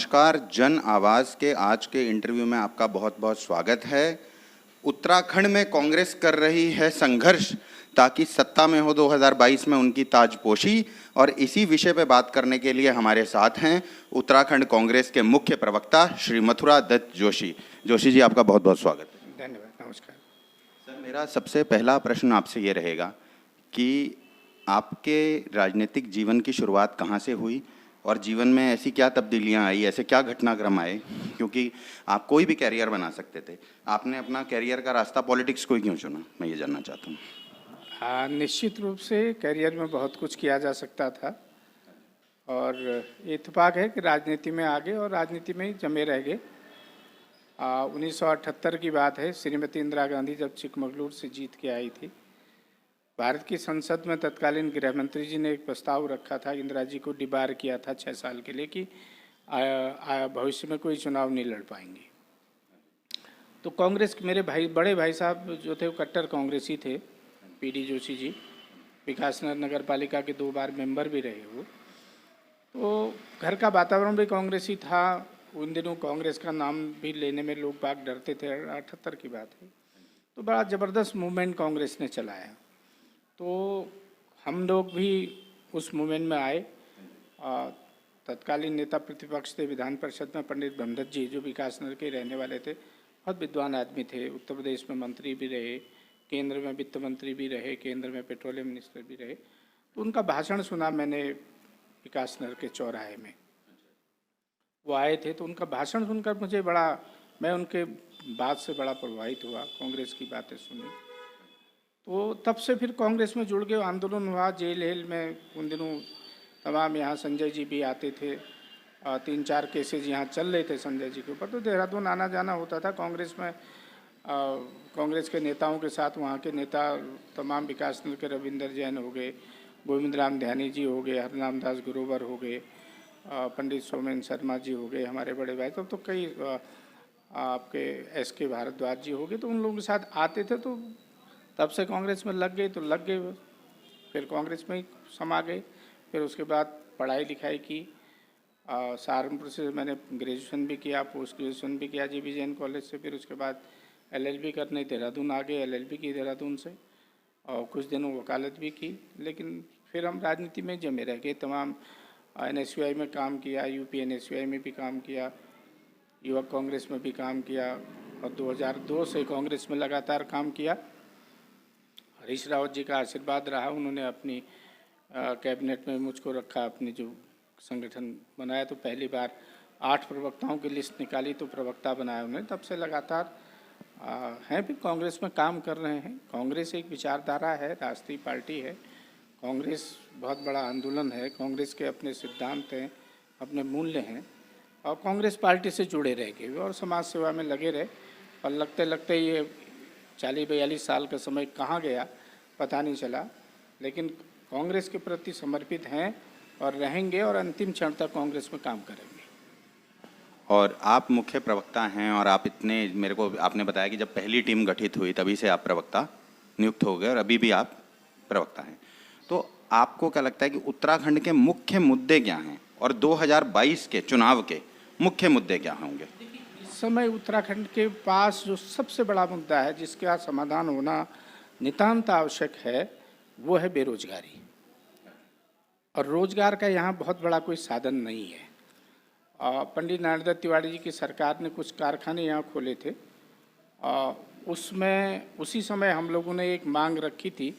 नमस्कार। जन आवाज़ के आज के इंटरव्यू में आपका बहुत बहुत स्वागत है। उत्तराखंड में कांग्रेस कर रही है संघर्ष ताकि सत्ता में हो 2022 में उनकी ताजपोशी, और इसी विषय पर बात करने के लिए हमारे साथ हैं उत्तराखंड कांग्रेस के मुख्य प्रवक्ता श्री मथुरा दत्त जोशी। जोशी जी, आपका बहुत बहुत स्वागत है। धन्यवाद। नमस्कार सर, मेरा सबसे पहला प्रश्न आपसे ये रहेगा कि आपके राजनीतिक जीवन की शुरुआत कहाँ से हुई और जीवन में ऐसी क्या तब्दीलियां आई, ऐसे क्या घटनाक्रम आए, क्योंकि आप कोई भी कैरियर बना सकते थे, आपने अपना कैरियर का रास्ता पॉलिटिक्स को ही क्यों चुना, मैं ये जानना चाहता हूँ। हाँ, निश्चित रूप से कैरियर में बहुत कुछ किया जा सकता था और इत्तेफाक है कि राजनीति में आ गए और राजनीति में ही जमे रह गए। 1978 की बात है, श्रीमती इंदिरा गांधी जब चिकमगलूर से जीत के आई थी, भारत की संसद में तत्कालीन गृह मंत्री जी ने एक प्रस्ताव रखा था, इंदिरा जी को डिबार किया था 6 साल के लिए कि भविष्य में कोई चुनाव नहीं लड़ पाएंगे। तो कांग्रेस के मेरे बड़े भाई साहब जो थे वो कट्टर कांग्रेसी थे, पीडी जोशी जी, विकासनगर नगर पालिका के 2 बार मेंबर भी रहे वो। तो घर का वातावरण भी कांग्रेसी था। उन दिनों कांग्रेस का नाम भी लेने में लोग बाग डरते थे, 78 की बात है। तो बड़ा ज़बरदस्त मूवमेंट कांग्रेस ने चलाया। तो हम लोग भी उस मूवमेंट में आए। तत्कालीन नेता प्रतिपक्ष थे विधान परिषद में पंडित ब्रह्मदत्त जी, जो विकासनगर के रहने वाले थे, बहुत विद्वान आदमी थे, उत्तर प्रदेश में मंत्री भी रहे, केंद्र में वित्त मंत्री भी रहे, केंद्र में पेट्रोलियम मिनिस्टर भी रहे। तो उनका भाषण सुना मैंने विकासनगर के चौराहे में, वो आए थे। तो उनका भाषण सुनकर मुझे मैं उनके बात से बड़ा प्रभावित हुआ, कांग्रेस की बातें सुनी। तो तब से फिर कांग्रेस में जुड़ गए, आंदोलन हुआ, जेल में उन दिनों तमाम, यहाँ संजय जी भी आते थे, 3-4 केसेज यहाँ चल रहे थे संजय जी के ऊपर। तो देहरादून आना जाना होता था कांग्रेस में, कांग्रेस के नेताओं के साथ। वहाँ के नेता तमाम विकासनगर के रविंदर जैन हो गए, गोविंद राम ध्यानी जी हो गए, हरनाम दास ग्रोवर हो गए, पंडित सोमेन शर्मा जी हो गए, हमारे बड़े भाई। तो कई आपके SK भारद्वाज जी हो गए। तो उन लोगों के साथ आते थे। तो तब से कांग्रेस में लग गए, तो लग गए, फिर कांग्रेस में ही समा गए। फिर उसके बाद पढ़ाई लिखाई की, सहारनपुर से मैंने ग्रेजुएशन भी किया, पोस्ट ग्रेजुएशन भी किया JB जैन कॉलेज से। फिर उसके बाद LLB करने देहरादून आ गए, LLB की देहरादून से, और कुछ दिनों वकालत भी की। लेकिन फिर हम राजनीति में जमे रह गए। तमाम NSUI में काम किया, UP NSUI में भी काम किया, युवक कांग्रेस में भी काम किया, और 2002 से कांग्रेस में लगातार काम किया। हरीश रावत जी का आशीर्वाद रहा, उन्होंने अपनी कैबिनेट में मुझको रखा, अपनी जो संगठन बनाया। तो पहली बार 8 प्रवक्ताओं की लिस्ट निकाली, तो प्रवक्ता बनाया उन्होंने। तब से लगातार हैं, भी कांग्रेस में काम कर रहे हैं। कांग्रेस एक विचारधारा है, राष्ट्रीय पार्टी है। कांग्रेस बहुत बड़ा आंदोलन है। कांग्रेस के अपने सिद्धांत हैं, अपने मूल्य हैं, और कांग्रेस पार्टी से जुड़े रह गए और समाज सेवा में लगे रहे। और लगते लगते ये 40-42 साल का समय कहाँ गया पता नहीं चला, लेकिन कांग्रेस के प्रति समर्पित हैं और रहेंगे, और अंतिम क्षण तक कांग्रेस में काम करेंगे। और आप मुख्य प्रवक्ता हैं, और आप इतने, मेरे को आपने बताया कि जब पहली टीम गठित हुई तभी से आप प्रवक्ता नियुक्त हो गए, और अभी भी आप प्रवक्ता हैं। तो आपको क्या लगता है कि उत्तराखंड के मुख्य मुद्दे क्या हैं, और 2022 के चुनाव के मुख्य मुद्दे क्या होंगे? इस समय उत्तराखंड के पास जो सबसे बड़ा मुद्दा है, जिसका समाधान होना नितांत आवश्यक है, वो है बेरोजगारी। और रोजगार का यहाँ बहुत बड़ा कोई साधन नहीं है। पंडित नारायण दत्त तिवारी जी की सरकार ने कुछ कारखाने यहाँ खोले थे। उसी समय हम लोगों ने एक मांग रखी थी,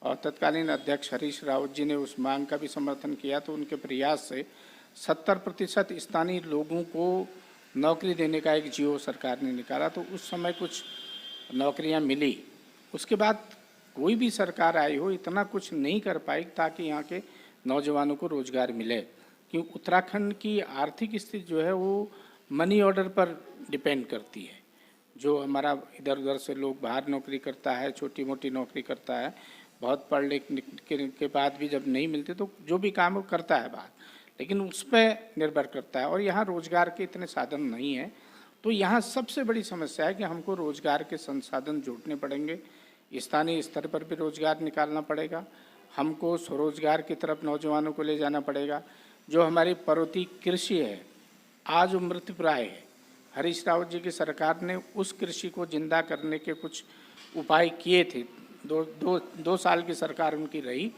और तत्कालीन अध्यक्ष हरीश रावत जी ने उस मांग का भी समर्थन किया। तो उनके प्रयास से 70% स्थानीय लोगों को नौकरी देने का एक जियो सरकार ने निकाला। तो उस समय कुछ नौकरियां मिली। उसके बाद कोई भी सरकार आई हो, इतना कुछ नहीं कर पाई ताकि यहाँ के नौजवानों को रोजगार मिले। क्योंकि उत्तराखंड की आर्थिक स्थिति जो है वो मनी ऑर्डर पर डिपेंड करती है। जो हमारा इधर उधर से लोग बाहर नौकरी करता है, छोटी मोटी नौकरी करता है, बहुत पढ़ लिख के बाद भी जब नहीं मिलते तो जो भी काम वो करता है बाहर, लेकिन उस पर निर्भर करता है। और यहाँ रोजगार के इतने साधन नहीं हैं। तो यहाँ सबसे बड़ी समस्या है कि हमको रोजगार के संसाधन जोड़ने पड़ेंगे, स्थानीय स्तर पर भी रोजगार निकालना पड़ेगा, हमको स्वरोजगार की तरफ नौजवानों को ले जाना पड़ेगा। जो हमारी पर्वतीय कृषि है, आज वो मृतप्राय है। हरीश रावत जी की सरकार ने उस कृषि को जिंदा करने के कुछ उपाय किए थे। दो साल की सरकार उनकी रही,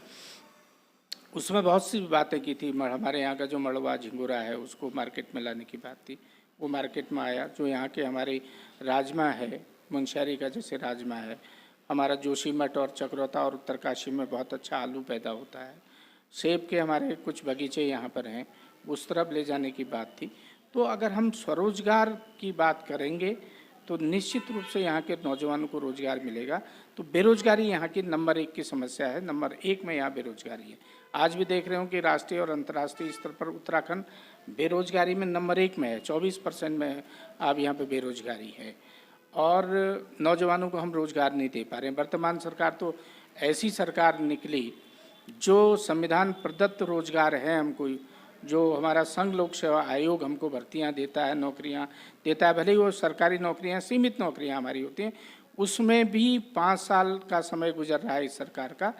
उसमें बहुत सी बातें की थी। हमारे यहाँ का जो मड़वा झिंगुरा है उसको मार्केट में लाने की बात थी, वो मार्केट में आया। जो यहाँ के हमारे राजमा है, मुंशियारी का जैसे राजमा है, हमारा जोशीमठ और चक्रोता और उत्तरकाशी में बहुत अच्छा आलू पैदा होता है। सेब के हमारे कुछ बगीचे यहाँ पर हैं, उस तरफ ले जाने की बात थी। तो अगर हम स्वरोजगार की बात करेंगे तो निश्चित रूप से यहाँ के नौजवानों को रोजगार मिलेगा। तो बेरोजगारी यहाँ की नंबर 1 की समस्या है, नंबर 1 में यहाँ बेरोजगारी है। आज भी देख रहे हो कि राष्ट्रीय और अंतर्राष्ट्रीय स्तर पर उत्तराखंड बेरोजगारी में नंबर 1 में है, 24% में अब यहाँ पे बेरोजगारी है और नौजवानों को हम रोजगार नहीं दे पा रहे हैं। वर्तमान सरकार तो ऐसी सरकार निकली जो संविधान प्रदत्त रोजगार है हमको, जो हमारा संघ लोक सेवा आयोग हमको भर्तियां देता है, नौकरियां देता है, भले ही वो सरकारी नौकरियां, सीमित नौकरियां हमारी होती हैं, उसमें भी 5 साल का समय गुजर रहा है इस सरकार का।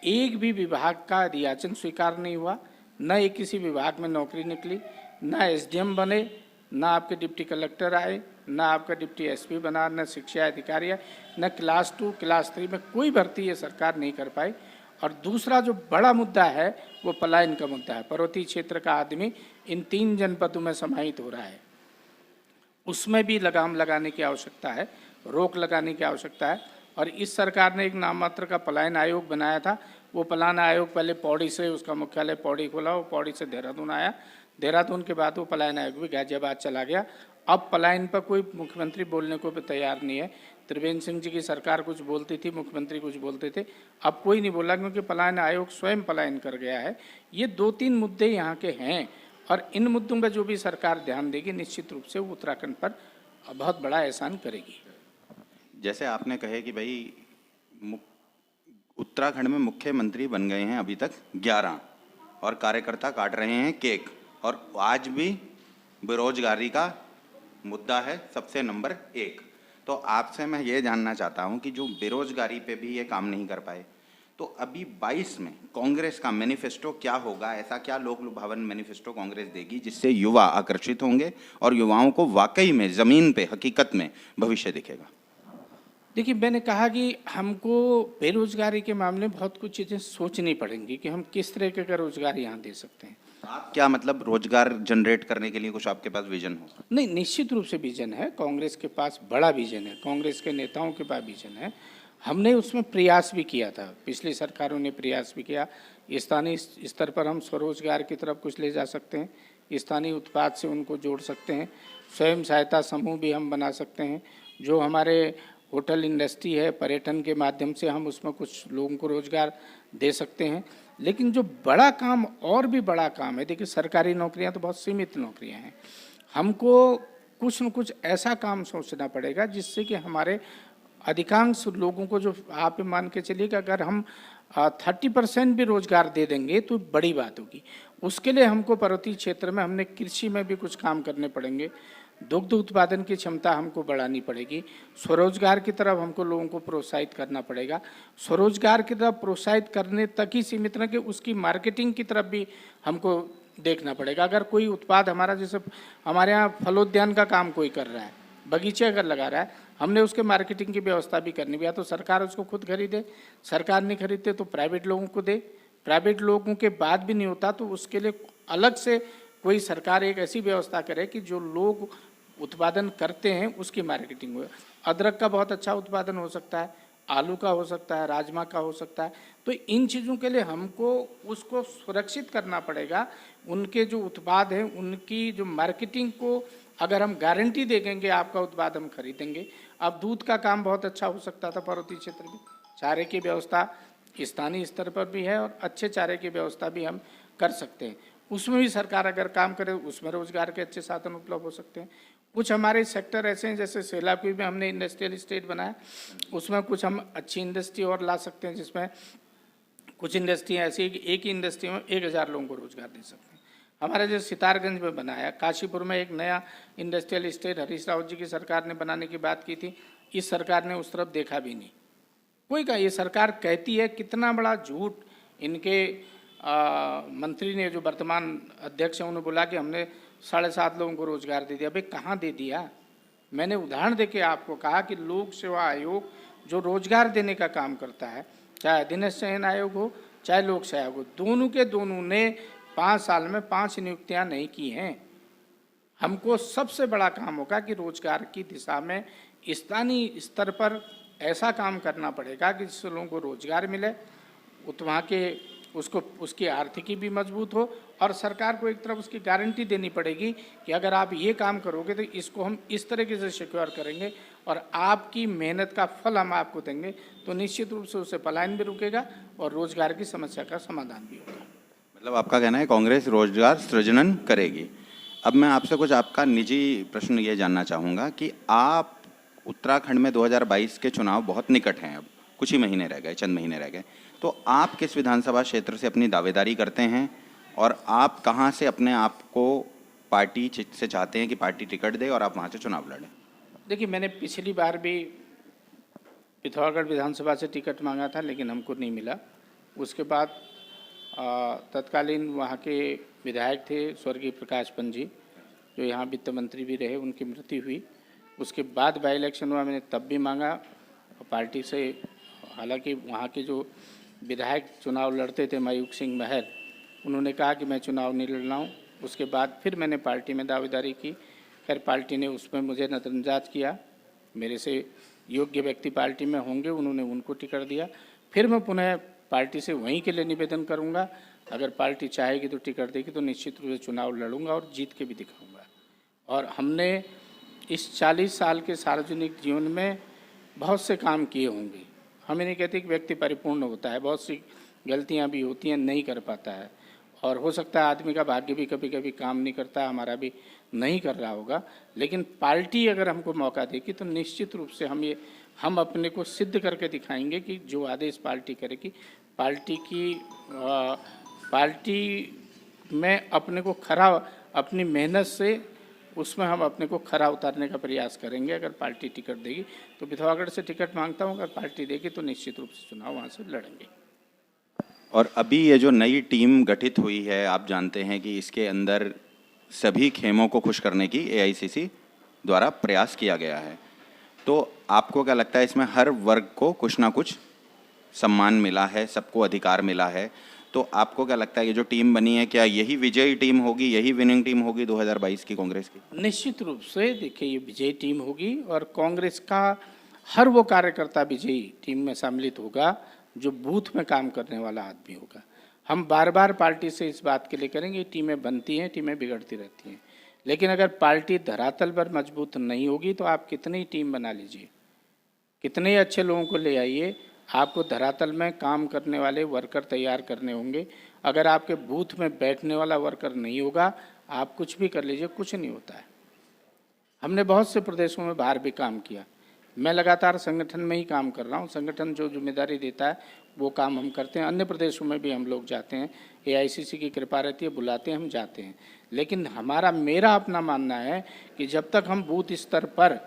एक भी विभाग का रियाचन स्वीकार नहीं हुआ, न एक किसी विभाग में नौकरी निकली, न एसडीएम बने, न आपके डिप्टी कलेक्टर आए, न आपका डिप्टी एसपी बना, न शिक्षा अधिकारी आए, न क्लास 2 क्लास 3 में कोई भर्ती ये सरकार नहीं कर पाई। और दूसरा जो बड़ा मुद्दा है वो पलायन का मुद्दा है। पर्वतीय क्षेत्र का आदमी इन 3 जनपदों में समाहित हो रहा है, उसमें भी लगाम लगाने की आवश्यकता है, रोक लगाने की आवश्यकता है। और इस सरकार ने एक नाम मात्र का पलायन आयोग बनाया था। वो पलायन आयोग पहले पौड़ी से, उसका मुख्यालय पौड़ी खोला, वो पौड़ी से देहरादून आया, देहरादून के बाद वो पलायन आयोग भी गाजियाबाद चला गया। अब पलायन पर कोई मुख्यमंत्री बोलने को भी तैयार नहीं है। त्रिवेंद्र सिंह जी की सरकार कुछ बोलती थी, मुख्यमंत्री कुछ बोलते थे, अब कोई नहीं बोला क्योंकि पलायन आयोग स्वयं पलायन कर गया है। ये 2-3 मुद्दे यहाँ के हैं और इन मुद्दों पर जो भी सरकार ध्यान देगी निश्चित रूप से वो उत्तराखंड पर बहुत बड़ा एहसान करेगी। जैसे आपने कहे कि भाई उत्तराखंड में मुख्यमंत्री बन गए हैं अभी तक 11 और कार्यकर्ता काट रहे हैं केक, और आज भी बेरोजगारी का मुद्दा है सबसे नंबर 1। तो आपसे मैं ये जानना चाहता हूं कि जो बेरोजगारी पे भी ये काम नहीं कर पाए, तो अभी 22 में कांग्रेस का मैनिफेस्टो क्या होगा? ऐसा क्या लोक लुभावन मैनिफेस्टो कांग्रेस देगी जिससे युवा आकर्षित होंगे और युवाओं को वाकई में जमीन पे हकीकत में भविष्य दिखेगा? देखिए, मैंने कहा कि हमको बेरोजगारी के मामले में बहुत कुछ चीज़ें सोचनी पड़ेंगी कि हम किस तरह का रोजगार यहाँ दे सकते हैं। आप क्या मतलब रोजगार जनरेट करने के लिए कुछ आपके पास विजन हो? नहीं, निश्चित रूप से विजन है, कांग्रेस के पास बड़ा विजन है, कांग्रेस के नेताओं के पास विजन है। हमने उसमें प्रयास भी किया था, पिछली सरकारों ने प्रयास भी किया। स्थानीय स्तर पर हम स्वरोजगार की तरफ कुछ ले जा सकते हैं, स्थानीय उत्पाद से उनको जोड़ सकते हैं, स्वयं सहायता समूह भी हम बना सकते हैं। जो हमारे होटल इंडस्ट्री है, पर्यटन के माध्यम से हम उसमें कुछ लोगों को रोजगार दे सकते हैं। लेकिन जो बड़ा काम, और भी बड़ा काम है, देखिए सरकारी नौकरियां तो बहुत सीमित नौकरियां हैं, हमको कुछ न कुछ ऐसा काम सोचना पड़ेगा जिससे कि हमारे अधिकांश लोगों को, जो आप मान के चलिए कि अगर हम 30% भी रोजगार दे देंगे तो बड़ी बात होगी। उसके लिए हमको पर्वतीय क्षेत्र में हमने कृषि में भी कुछ काम करने पड़ेंगे, दुग्ध उत्पादन की क्षमता हमको बढ़ानी पड़ेगी, स्वरोजगार की तरफ हमको लोगों को प्रोत्साहित करना पड़ेगा। स्वरोजगार की तरफ प्रोत्साहित करने तक ही सीमित न कि उसकी मार्केटिंग की तरफ भी हमको देखना पड़ेगा। अगर कोई उत्पाद हमारा, जैसे हमारे यहाँ फलोद्यान का काम कोई कर रहा है, बगीचे अगर लगा रहा है, हमने उसके मार्केटिंग की व्यवस्था भी करनी भी, या तो सरकार उसको खुद खरीदे, सरकार नहीं खरीदते तो प्राइवेट लोगों को दे, प्राइवेट लोगों के बाद भी नहीं होता तो उसके लिए अलग से कोई सरकार एक ऐसी व्यवस्था करे कि जो लोग उत्पादन करते हैं उसकी मार्केटिंग हो। अदरक का बहुत अच्छा उत्पादन हो सकता है, आलू का हो सकता है, राजमा का हो सकता है। तो इन चीज़ों के लिए हमको उसको सुरक्षित करना पड़ेगा। उनके जो उत्पाद हैं उनकी जो मार्केटिंग को अगर हम गारंटी देंगे आपका उत्पाद हम खरीदेंगे। अब दूध का काम बहुत अच्छा हो सकता था पर्वतीय क्षेत्र में, चारे की व्यवस्था स्थानीय स्तर पर भी है और अच्छे चारे की व्यवस्था भी हम कर सकते हैं। उसमें भी सरकार अगर काम करे, उसमें रोजगार के अच्छे साधन उपलब्ध हो सकते हैं। कुछ हमारे सेक्टर ऐसे हैं, जैसे सेलाकुई में हमने इंडस्ट्रियल स्टेट बनाया, उसमें कुछ हम अच्छी इंडस्ट्री और ला सकते हैं, जिसमें कुछ इंडस्ट्रियाँ ऐसी है कि एक ही इंडस्ट्री में 1000 लोगों को रोजगार दे सकते हैं। हमारे जो सितारगंज में बनाया, काशीपुर में एक नया इंडस्ट्रियल स्टेट हरीश रावत जी की सरकार ने बनाने की बात की थी, इस सरकार ने उस तरफ देखा भी नहीं। कोई का, ये सरकार कहती है, कितना बड़ा झूठ इनके मंत्री ने, जो वर्तमान अध्यक्ष हैं, उन्होंने बोला कि हमने 7.5 लोगों को रोजगार दे दिया। भाई कहाँ दे दिया? मैंने उदाहरण देके आपको कहा कि लोक सेवा आयोग जो रोजगार देने का काम करता है, चाहे अधीनस्थ चयन आयोग हो चाहे लोक सेवा आयोग हो, दोनों के दोनों ने 5 साल में 5 नियुक्तियां नहीं की हैं। हमको सबसे बड़ा काम होगा कि रोजगार की दिशा में स्थानीय स्तर पर ऐसा काम करना पड़ेगा कि जिससे लोगों को रोजगार मिले, वहाँ के उसकी आर्थिकी भी मजबूत हो, और सरकार को एक तरफ उसकी गारंटी देनी पड़ेगी कि अगर आप ये काम करोगे तो इसको हम इस तरीके से सिक्योर करेंगे और आपकी मेहनत का फल हम आपको देंगे, तो निश्चित रूप से उससे पलायन भी रुकेगा और रोजगार की समस्या का समाधान भी होगा। मतलब आपका कहना है कांग्रेस रोजगार सृजन करेगी। अब मैं आपसे कुछ आपका निजी प्रश्न ये जानना चाहूँगा कि आप उत्तराखंड में 2022 के चुनाव बहुत निकट हैं, अब कुछ ही महीने रह गए, चंद महीने रह गए, तो आप किस विधानसभा क्षेत्र से अपनी दावेदारी करते हैं और आप कहां से अपने आप को पार्टी से चाहते हैं कि पार्टी टिकट दे और आप वहां से चुनाव लड़ें? देखिए, मैंने पिछली बार भी पिथौरागढ़ विधानसभा से टिकट मांगा था, लेकिन हमको नहीं मिला। उसके बाद तत्कालीन वहाँ के विधायक थे स्वर्गीय प्रकाश पंत जी, जो यहाँ वित्त मंत्री भी रहे, उनकी मृत्यु हुई। उसके बाद बाई इलेक्शन हुआ, मैंने तब भी मांगा पार्टी से। हालांकि वहाँ के जो विधायक चुनाव लड़ते थे मयूख सिंह महर, उन्होंने कहा कि मैं चुनाव नहीं लड़ रहा हूँ। उसके बाद फिर मैंने पार्टी में दावेदारी की। खैर पार्टी ने उसमें मुझे नज़रअंदाज किया। मेरे से योग्य व्यक्ति पार्टी में होंगे, उन्होंने उनको टिकट दिया। फिर मैं पुनः पार्टी से वहीं के लिए निवेदन करूँगा, अगर पार्टी चाहेगी तो टिकट देगी तो निश्चित रूप से चुनाव लड़ूंगा और जीत के भी दिखाऊँगा। और हमने इस 40 साल के सार्वजनिक जीवन में बहुत से काम किए होंगे। हमें नहीं कहते कि व्यक्ति परिपूर्ण होता है, बहुत सी गलतियां भी होती हैं, नहीं कर पाता है, और हो सकता है आदमी का भाग्य भी कभी कभी काम नहीं करता, हमारा भी नहीं कर रहा होगा। लेकिन पार्टी अगर हमको मौका देगी तो निश्चित रूप से हम अपने को सिद्ध करके दिखाएंगे कि जो आदेश पार्टी करेगी, पार्टी में अपने को खरा, अपनी मेहनत से उसमें हम अपने को खरा उतारने का प्रयास करेंगे। अगर पार्टी टिकट देगी तो पिथौरागढ़ से टिकट मांगता हूँ, अगर पार्टी देगी तो निश्चित रूप से चुनाव वहाँ से लड़ेंगे। और अभी ये जो नई टीम गठित हुई है, आप जानते हैं कि इसके अंदर सभी खेमों को खुश करने की एआईसीसी द्वारा प्रयास किया गया है, तो आपको क्या लगता है इसमें हर वर्ग को कुछ ना कुछ सम्मान मिला है, सबको अधिकार मिला है, तो आपको क्या लगता है ये जो टीम बनी है, क्या यही विजयी टीम होगी, यही विनिंग टीम होगी 2022 की कांग्रेस की? निश्चित रूप से देखिए, ये विजयी टीम होगी और कांग्रेस का हर वो कार्यकर्ता विजयी टीम में सम्मिलित होगा जो बूथ में काम करने वाला आदमी होगा। हम बार बार पार्टी से इस बात के लिए करेंगे, टीमें बनती हैं, टीमें बिगड़ती रहती हैं, लेकिन अगर पार्टी धरातल पर मजबूत नहीं होगी तो आप कितनी टीम बना लीजिए, कितने अच्छे लोगों को ले आइए, आपको धरातल में काम करने वाले वर्कर तैयार करने होंगे। अगर आपके बूथ में बैठने वाला वर्कर नहीं होगा, आप कुछ भी कर लीजिए, कुछ नहीं होता है। हमने बहुत से प्रदेशों में बाहर भी काम किया। मैं लगातार संगठन में ही काम कर रहा हूँ, संगठन जो जिम्मेदारी देता है वो काम हम करते हैं। अन्य प्रदेशों में भी हम लोग जाते हैं, एआईसीसी की कृपा रहती है, बुलाते हैं, हम जाते हैं। लेकिन मेरा अपना मानना है कि जब तक हम बूथ स्तर पर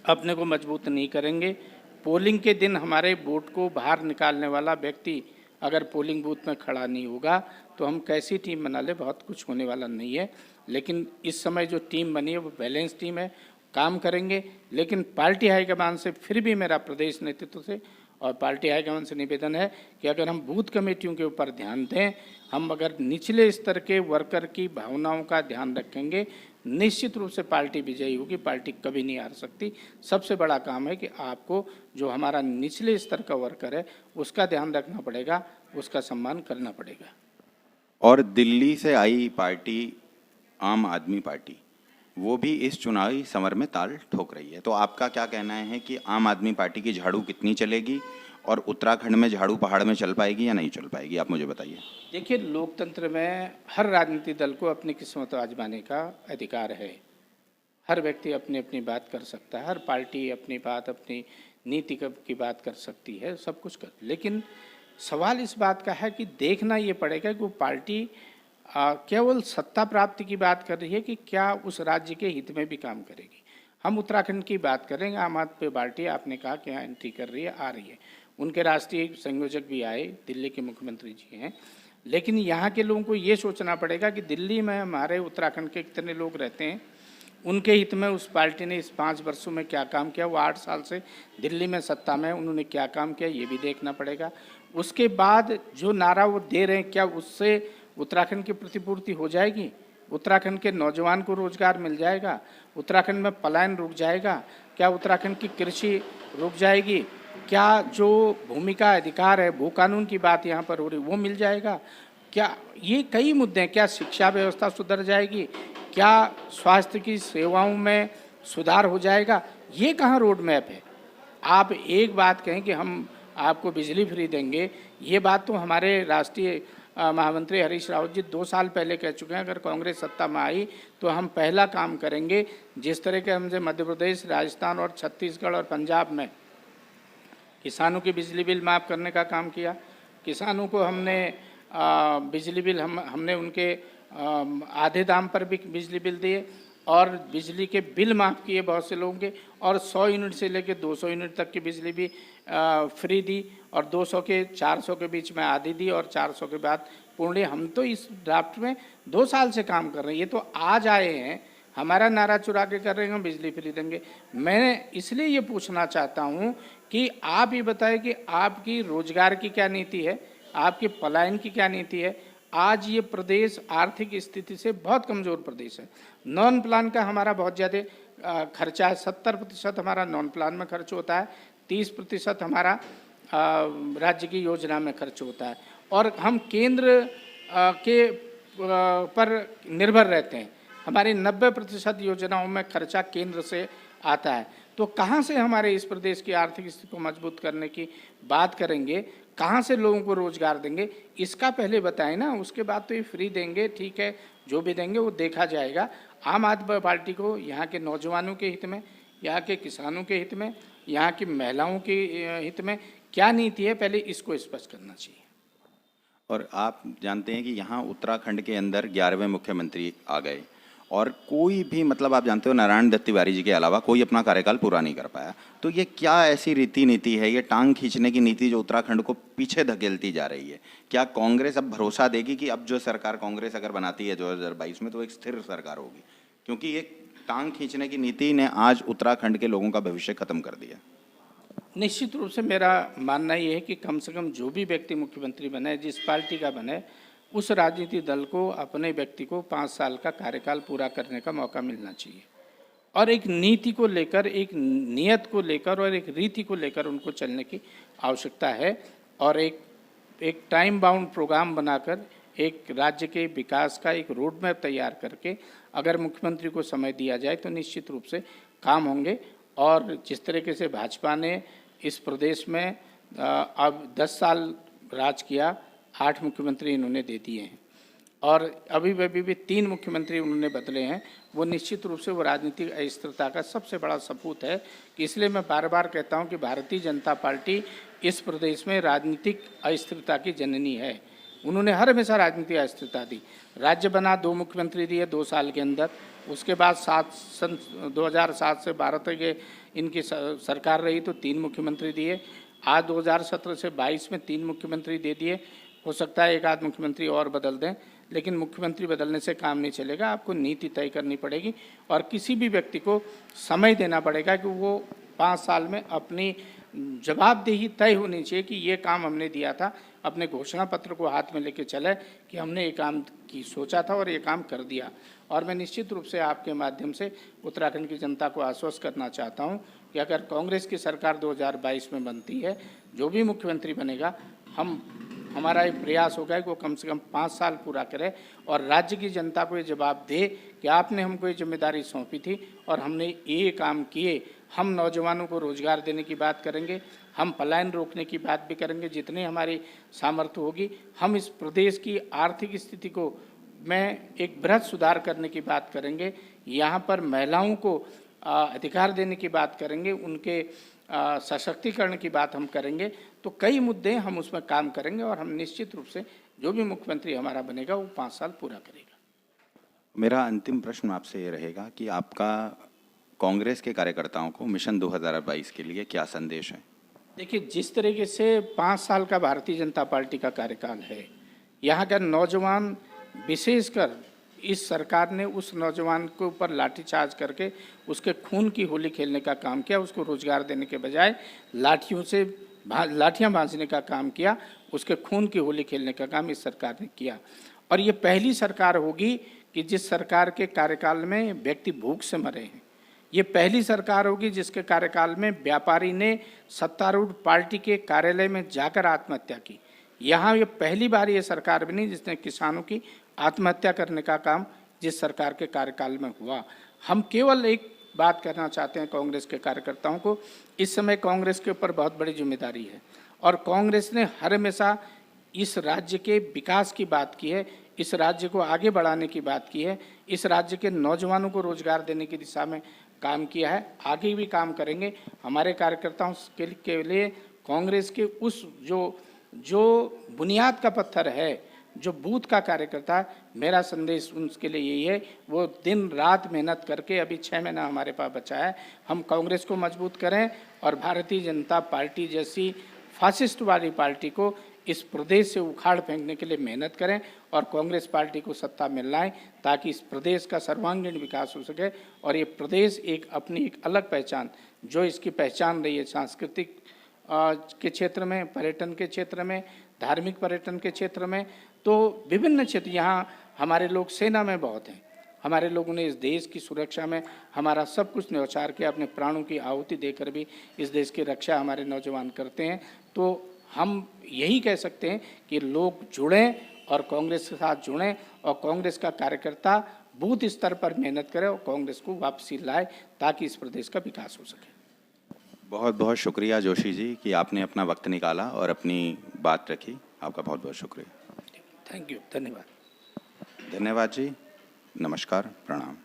अपने को मजबूत नहीं करेंगे, पोलिंग के दिन हमारे वोट को बाहर निकालने वाला व्यक्ति अगर पोलिंग बूथ में खड़ा नहीं होगा तो हम कैसी टीम बना ले, बहुत कुछ होने वाला नहीं है। लेकिन इस समय जो टीम बनी है वो बैलेंस टीम है, काम करेंगे। लेकिन पार्टी हाईकमान से फिर भी मेरा प्रदेश नेतृत्व से और पार्टी हाईकमान से निवेदन है कि अगर हम बूथ कमेटियों के ऊपर ध्यान दें, हम अगर निचले स्तर के वर्कर की भावनाओं का ध्यान रखेंगे, निश्चित रूप से पार्टी विजयी होगी, पार्टी कभी नहीं हार सकती। सबसे बड़ा काम है कि आपको जो हमारा निचले स्तर का वर्कर है उसका ध्यान रखना पड़ेगा, उसका सम्मान करना पड़ेगा। और दिल्ली से आई पार्टी आम आदमी पार्टी, वो भी इस चुनावी समर में ताल ठोक रही है, तो आपका क्या कहना है कि आम आदमी पार्टी की झाड़ू कितनी चलेगी और उत्तराखंड में झाड़ू पहाड़ में चल पाएगी या नहीं चल पाएगी, आप मुझे बताइए। देखिए, लोकतंत्र में हर राजनीतिक दल को अपनी किस्मत आजमाने का अधिकार है। हर व्यक्ति अपनी अपनी बात कर सकता है, हर पार्टी अपनी बात, अपनी नीति की बात कर सकती है, सब कुछ कर। लेकिन सवाल इस बात का है कि देखना ये पड़ेगा कि वो पार्टी केवल सत्ता प्राप्ति की बात कर रही है कि क्या उस राज्य के हित में भी काम करेगी। हम उत्तराखंड की बात करेंगे, आम आदमी पार्टी आपने कहा कि यहाँ एंट्री कर रही है, आ रही है, उनके राष्ट्रीय संयोजक भी आए, दिल्ली के मुख्यमंत्री जी हैं, लेकिन यहाँ के लोगों को ये सोचना पड़ेगा कि दिल्ली में हमारे उत्तराखंड के कितने लोग रहते हैं, उनके हित में उस पार्टी ने इस 5 वर्षों में क्या काम किया, वो 8 साल से दिल्ली में सत्ता में उन्होंने क्या काम किया, ये भी देखना पड़ेगा। उसके बाद जो नारा वो दे रहे हैं, क्या उससे उत्तराखंड की प्रतिपूर्ति हो जाएगी? उत्तराखंड के नौजवान को रोजगार मिल जाएगा? उत्तराखंड में पलायन रुक जाएगा? क्या उत्तराखंड की कृषि रुक जाएगी? क्या जो भूमि का अधिकार है, भू कानून की बात यहाँ पर हो रही, वो मिल जाएगा? क्या ये कई मुद्दे हैं। क्या शिक्षा व्यवस्था सुधर जाएगी? क्या स्वास्थ्य की सेवाओं में सुधार हो जाएगा? ये कहाँ रोड मैप है? आप एक बात कहें कि हम आपको बिजली फ्री देंगे, ये बात तो हमारे राष्ट्रीय महामंत्री हरीश रावत जी 2 साल पहले कह चुके हैं। अगर कांग्रेस सत्ता में आई तो हम पहला काम करेंगे, जिस तरह के हमसे मध्य प्रदेश, राजस्थान और छत्तीसगढ़ और पंजाब में किसानों की बिजली बिल माफ़ करने का काम किया। किसानों को हमने बिजली बिल हमने उनके आधे दाम पर भी बिजली बिल दिए और बिजली के बिल माफ़ किए बहुत से लोगों के, और 100 यूनिट से लेकर 200 यूनिट तक की बिजली भी फ्री दी, और 200 के 400 के बीच में आधी दी, और 400 के बाद पूर्ण। हम तो इस ड्राफ्ट में 2 साल से काम कर रहे हैं, ये तो आज आए हैं, हमारा नारा चुरा के कर रहे हैं हम बिजली फ्री देंगे। मैं इसलिए ये पूछना चाहता हूँ कि आप ये बताएं कि आपकी रोजगार की क्या नीति है, आपके पलायन की क्या नीति है। आज ये प्रदेश आर्थिक स्थिति से बहुत कमज़ोर प्रदेश है। नॉन प्लान का हमारा बहुत ज़्यादा खर्चा है, 70% हमारा नॉन प्लान में खर्च होता है, 30% हमारा राज्य की योजना में खर्च होता है, और हम केंद्र के पर निर्भर रहते हैं। हमारी 90% योजनाओं में खर्चा केंद्र से आता है। तो कहाँ से हमारे इस प्रदेश की आर्थिक स्थिति को मजबूत करने की बात करेंगे, कहाँ से लोगों को रोजगार देंगे, इसका पहले बताएं ना। उसके बाद तो ये फ्री देंगे, ठीक है, जो भी देंगे वो देखा जाएगा। आम आदमी पार्टी को यहाँ के नौजवानों के हित में, यहाँ के किसानों के हित में, यहाँ की महिलाओं के हित में क्या नीति है, पहले इसको स्पष्ट करना चाहिए। और आप जानते हैं कि यहाँ उत्तराखंड के अंदर 11वें मुख्यमंत्री आ गए और कोई भी, मतलब आप जानते हो, नारायण दत्त तिवारी जी के अलावा कोई अपना कार्यकाल पूरा नहीं कर पाया। तो ये क्या ऐसी रीति नीति है, ये टांग खींचने की नीति जो उत्तराखंड को पीछे धकेलती जा रही है? क्या कांग्रेस अब भरोसा देगी कि अब जो सरकार कांग्रेस अगर बनाती है 2022 में तो एक स्थिर सरकार होगी? क्योंकि ये टांग खींचने की नीति ने आज उत्तराखंड के लोगों का भविष्य खत्म कर दिया। निश्चित रूप से मेरा मानना ये है कि कम से कम जो भी व्यक्ति मुख्यमंत्री बने, जिस पार्टी का बने, उस राजनीतिक दल को, अपने व्यक्ति को 5 साल का कार्यकाल पूरा करने का मौका मिलना चाहिए, और एक नीति को लेकर, एक नियत को लेकर और एक रीति को लेकर उनको चलने की आवश्यकता है। और एक टाइम बाउंड प्रोग्राम बनाकर एक राज्य के विकास का एक रोड मैप तैयार करके अगर मुख्यमंत्री को समय दिया जाए तो निश्चित रूप से काम होंगे। और जिस तरीके से भाजपा ने इस प्रदेश में अब 10 साल राज किया, 8 मुख्यमंत्री इन्होंने दे दिए हैं, और अभी भी 3 मुख्यमंत्री उन्होंने बदले हैं, वो निश्चित रूप से वो राजनीतिक अस्थिरता का सबसे बड़ा सबूत है। इसलिए मैं बार बार कहता हूं कि भारतीय जनता पार्टी इस प्रदेश में राजनीतिक अस्थिरता की जननी है। उन्होंने हर हमेशा राजनीतिक अस्थिरता दी। राज्य बना, 2 मुख्यमंत्री दिए 2 साल के अंदर, उसके बाद 2007 से 12 तक इनकी सरकार रही तो 3 मुख्यमंत्री दिए। आज 2017 से 22 में 3 मुख्यमंत्री दे दिए। हो सकता है एक आध मुख्यमंत्री और बदल दें, लेकिन मुख्यमंत्री बदलने से काम नहीं चलेगा। आपको नीति तय करनी पड़ेगी और किसी भी व्यक्ति को समय देना पड़ेगा कि वो 5 साल में अपनी जवाबदेही तय होनी चाहिए कि ये काम हमने दिया था। अपने घोषणा पत्र को हाथ में लेके चले कि हमने ये काम की सोचा था और ये काम कर दिया। और मैं निश्चित रूप से आपके माध्यम से उत्तराखंड की जनता को आश्वस्त करना चाहता हूँ कि अगर कांग्रेस की सरकार 2022 में बनती है, जो भी मुख्यमंत्री बनेगा, हमारा एक प्रयास होगा कि वो कम से कम 5 साल पूरा करे और राज्य की जनता को ये जवाब दे कि आपने हमको ये जिम्मेदारी सौंपी थी और हमने ये काम किए। हम नौजवानों को रोजगार देने की बात करेंगे, हम पलायन रोकने की बात भी करेंगे, जितनी हमारी सामर्थ्य होगी। हम इस प्रदेश की आर्थिक स्थिति को में एक बृहद सुधार करने की बात करेंगे। यहाँ पर महिलाओं को अधिकार देने की बात करेंगे, उनके सशक्तिकरण की बात हम करेंगे। तो कई मुद्दे हम उसमें काम करेंगे और हम निश्चित रूप से जो भी मुख्यमंत्री हमारा बनेगा वो 5 साल पूरा करेगा। मेरा अंतिम प्रश्न आपसे ये रहेगा कि आपका कांग्रेस के कार्यकर्ताओं को मिशन 2022 के लिए क्या संदेश है? देखिए, जिस तरीके से 5 साल का भारतीय जनता पार्टी का कार्यकाल है, यहाँ का नौजवान, विशेषकर इस सरकार ने उस नौजवान के ऊपर लाठीचार्ज करके उसके खून की होली खेलने का काम किया। उसको रोजगार देने के बजाय लाठियां भांजने का काम किया, उसके खून की होली खेलने का काम इस सरकार ने किया। और ये पहली सरकार होगी कि जिस सरकार के कार्यकाल में व्यक्ति भूख से मरे हैं। ये पहली सरकार होगी जिसके कार्यकाल में व्यापारी ने सत्तारूढ़ पार्टी के कार्यालय में जाकर आत्महत्या की। यहाँ ये पहली बार ये सरकार बनी जिसने किसानों की आत्महत्या करने का काम जिस सरकार के कार्यकाल में हुआ। हम केवल एक बात करना चाहते हैं कांग्रेस के कार्यकर्ताओं को, इस समय कांग्रेस के ऊपर बहुत बड़ी जिम्मेदारी है और कांग्रेस ने हर हमेशा इस राज्य के विकास की बात की है, इस राज्य को आगे बढ़ाने की बात की है, इस राज्य के नौजवानों को रोजगार देने की दिशा में काम किया है, आगे भी काम करेंगे। हमारे कार्यकर्ताओं के लिए कांग्रेस के उस जो बुनियाद का पत्थर है, जो बूथ का कार्यकर्ता है, मेरा संदेश उनके लिए यही है, वो दिन रात मेहनत करके अभी 6 महीना हमारे पास बचा है, हम कांग्रेस को मजबूत करें और भारतीय जनता पार्टी जैसी फासिस्ट वाली पार्टी को इस प्रदेश से उखाड़ फेंकने के लिए मेहनत करें और कांग्रेस पार्टी को सत्ता में लाएं ताकि इस प्रदेश का सर्वांगीण विकास हो सके और ये प्रदेश अपनी एक अलग पहचान, जो इसकी पहचान रही है सांस्कृतिक के क्षेत्र में, पर्यटन के क्षेत्र में, धार्मिक पर्यटन के क्षेत्र में, तो विभिन्न क्षेत्र, यहाँ हमारे लोग सेना में बहुत हैं, हमारे लोगों ने इस देश की सुरक्षा में हमारा सब कुछ न्यौछावर किया, अपने प्राणों की आहुति देकर भी इस देश की रक्षा हमारे नौजवान करते हैं। तो हम यही कह सकते हैं कि लोग जुड़ें और कांग्रेस के साथ जुड़ें और कांग्रेस का कार्यकर्ता बूथ स्तर पर मेहनत करे और कांग्रेस को वापसी लाए ताकि इस प्रदेश का विकास हो सके। बहुत बहुत शुक्रिया जोशी जी कि आपने अपना वक्त निकाला और अपनी बात रखी। आपका बहुत बहुत शुक्रिया। थैंक यू, धन्यवाद। धन्यवाद जी, नमस्कार, प्रणाम।